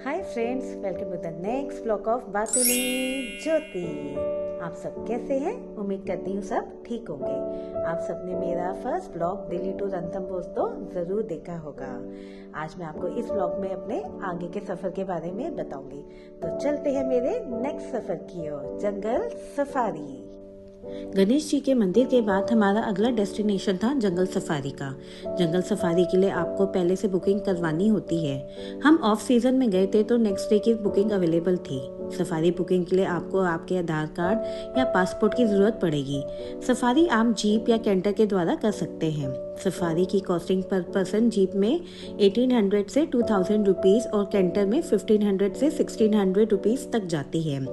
Hi friends, welcome to the next blog of Batuni Jyoti. आप सब कैसे हैं? उम्मीद करती हूँ सब ठीक होंगे। आप सबने मेरा first blog Delhi to Ranthambore तो जरूर देखा होगा। आज मैं आपको इस ब्लॉग में अपने आगे के सफर के बारे में बताऊंगी। तो चलते हैं मेरे नेक्स्ट सफर की ओर, जंगल सफारी। गणेश जी के मंदिर के बाद हमारा अगला डेस्टिनेशन था जंगल सफारी का। जंगल सफारी के लिए आपको पहले से बुकिंग करवानी होती है। हम ऑफ सीजन में गए थे तो नेक्स्ट डे की बुकिंग अवेलेबल थी। सफारी बुकिंग के लिए आपको आपके आधार कार्ड या पासपोर्ट की जरूरत पड़ेगी। सफारी आप जीप या कैंटर के द्वारा कर सकते हैं। सफारी की कॉस्टिंग पर पर्सन जीप में 1800 से 2000 रुपीज और कैंटर में 1500 से 1600 रुपीज तक जाती है।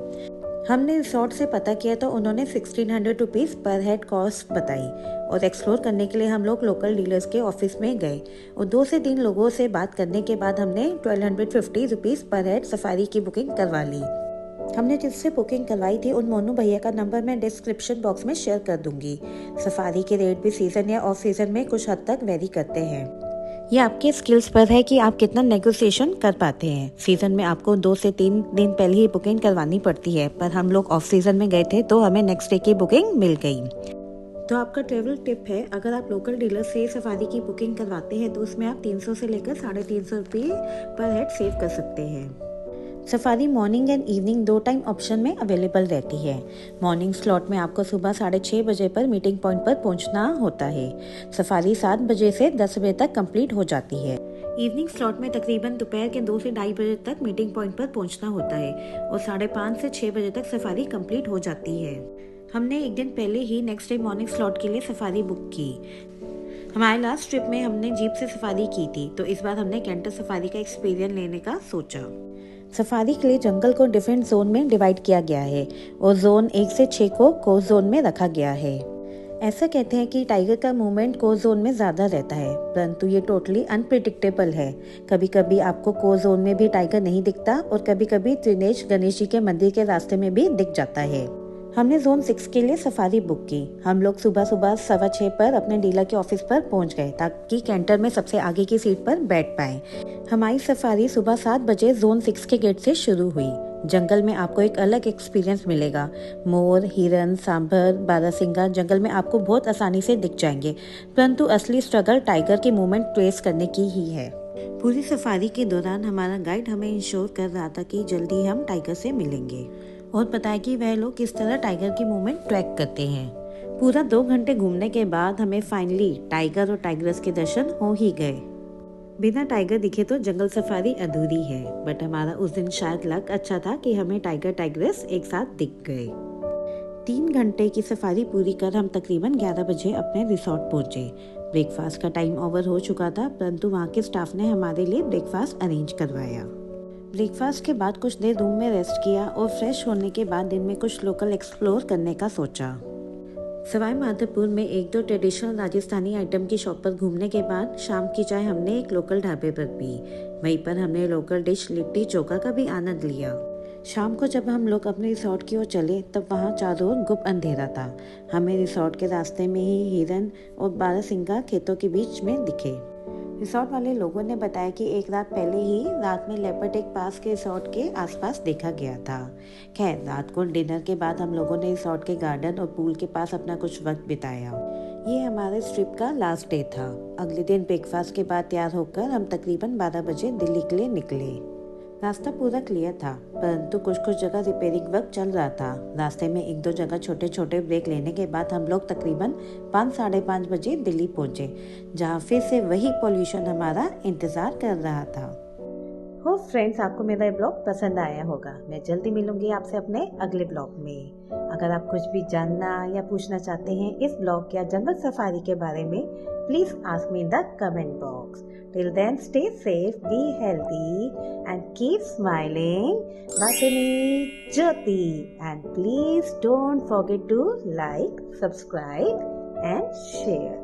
हमने रिसोर्ट से पता किया तो उन्होंने 1600 रुपीज़ पर हेड कॉस्ट बताई और एक्सप्लोर करने के लिए हम लोग लोकल डीलर्स के ऑफिस में गए और 2 से 3 लोगों से बात करने के बाद हमने 1250 रुपीज़ पर हेड सफारी की बुकिंग करवा ली। हमने जिससे बुकिंग करवाई थी उन मोनू भैया का नंबर मैं डिस्क्रिप्शन बॉक्स में शेयर कर दूंगी। सफारी के रेट भी सीजन या ऑफ सीजन में कुछ हद तक वेरी करते हैं। ये आपके स्किल्स पर है कि आप कितना नेगोशिएशन कर पाते हैं। सीजन में आपको 2 से 3 दिन पहले ही बुकिंग करवानी पड़ती है, पर हम लोग ऑफ सीजन में गए थे तो हमें नेक्स्ट डे की बुकिंग मिल गई। तो आपका ट्रेवल टिप है, अगर आप लोकल डीलर से सफारी की बुकिंग करवाते हैं तो उसमें आप 300 से लेकर 350 रुपये पर हेड सेव कर सकते हैं। Safari morning and evening 2 time option में अवेलेबल रहती है। मॉर्निंग स्लॉट में आपको सुबह 6:30 बजे पर मीटिंग पॉइंट पर पहुंचना होता है। सफारी 7 बजे से 10 बजे तक कंप्लीट हो जाती है। इवनिंग स्लॉट में तकरीबन दोपहर के 2 से 2:30 बजे तक मीटिंग पॉइंट पर पहुंचना होता है और 5:30 से 6 बजे तक सफारी कंप्लीट हो जाती है। हमने एक दिन पहले ही नेक्स्ट डे मॉर्निंग स्लॉट के लिए सफारी बुक की। हमारे लास्ट ट्रिप में हमने जीप से सफारी की थी, तो इस बार हमने कैंटर सफारी का एक्सपीरियंस लेने का सोचा। सफारी के लिए जंगल को डिफरेंट जोन में डिवाइड किया गया है और जोन 1 से 6 को कोस्ट जोन में रखा गया है। ऐसा कहते हैं कि टाइगर का मूवमेंट कोस्ट जोन में ज्यादा रहता है, परंतु ये टोटली अनप्रिडिक्टेबल है। कभी कभी आपको कोस्ट जोन में भी टाइगर नहीं दिखता और कभी कभी त्रिनेश गणेश जी के मंदिर के रास्ते में भी दिख जाता है। हमने जोन 6 के लिए सफारी बुक की। हम लोग सुबह सुबह 6:15 पर अपने डीलर के ऑफिस पर पहुंच गए ताकि कैंटर में सबसे आगे की सीट पर बैठ पाए। हमारी सफारी सुबह 7 बजे जोन 6 के गेट से शुरू हुई। जंगल में आपको एक अलग एक्सपीरियंस मिलेगा। मोर, हिरन, सांभर, बारहसिंगा जंगल में आपको बहुत आसानी से दिख जाएंगे, परंतु असली स्ट्रगल टाइगर की मूवमेंट ट्रेस करने की ही है। पूरी सफारी के दौरान हमारा गाइड हमें इंश्योर कर रहा था कि जल्दी हम टाइगर से मिलेंगे और बताया कि वह लोग किस तरह टाइगर की मूवमेंट ट्रैक करते हैं। पूरा 2 घंटे घूमने के बाद हमें फाइनली टाइगर और टाइग्रेस के दर्शन हो ही गए। बिना टाइगर दिखे तो जंगल सफारी अधूरी है, बट हमारा उस दिन शायद लक अच्छा था कि हमें टाइगर टाइग्रेस एक साथ दिख गए। 3 घंटे की सफारी पूरी कर हम तकरीबन 11 बजे अपने रिसोर्ट पहुंचे। ब्रेकफास्ट का टाइम ओवर हो चुका था, परंतु वहाँ के स्टाफ ने हमारे लिए ब्रेकफास्ट अरेंज करवाया। ब्रेकफास्ट के बाद कुछ देर रूम में रेस्ट किया और फ्रेश होने के बाद दिन में कुछ लोकल एक्सप्लोर करने का सोचा। सवाई माधोपुर में 1-2 ट्रेडिशनल राजस्थानी आइटम की शॉप पर घूमने के बाद शाम की चाय हमने एक लोकल ढाबे पर पी। वहीं पर हमने लोकल डिश लिट्टी चोखा का भी आनंद लिया। शाम को जब हम लोग अपने रिसोर्ट की ओर चले तब वहाँ चारों ओर गुप्त अंधेरा था। हमें रिसोर्ट के रास्ते में ही हिरन और बारहसिंगा खेतों के बीच में दिखे। रिसोर्ट वाले लोगों ने बताया कि एक रात पहले ही रात में लेपर्ड एक पास के रिसोर्ट के आसपास देखा गया था। खैर, रात को डिनर के बाद हम लोगों ने रिसोर्ट के गार्डन और पूल के पास अपना कुछ वक्त बिताया। ये हमारे ट्रिप का लास्ट डे था। अगले दिन ब्रेकफास्ट के बाद तैयार होकर हम तकरीबन 12 बजे दिल्ली के लिए निकले। रास्ता पूरा क्लियर था, परंतु कुछ जगह रिपेयरिंग वर्क चल रहा था। रास्ते में 1-2 जगह छोटे छोटे ब्रेक लेने के बाद हम लोग तकरीबन 5-5:30 बजे दिल्ली पहुंचे, जहां फिर से वही पॉल्यूशन हमारा इंतजार कर रहा था। हो फ्रेंड्स, आपको मेरा ब्लॉग पसंद आया होगा। मैं जल्दी मिलूंगी आपसे अपने अगले ब्लॉग में। अगर आप कुछ भी जानना या पूछना चाहते हैं इस ब्लॉग या जंगल सफारी के बारे में, please ask me in the comment box. Till then, stay safe, be healthy, and keep smiling. Batuni Jyoti. And please don't forget to like, subscribe, and share.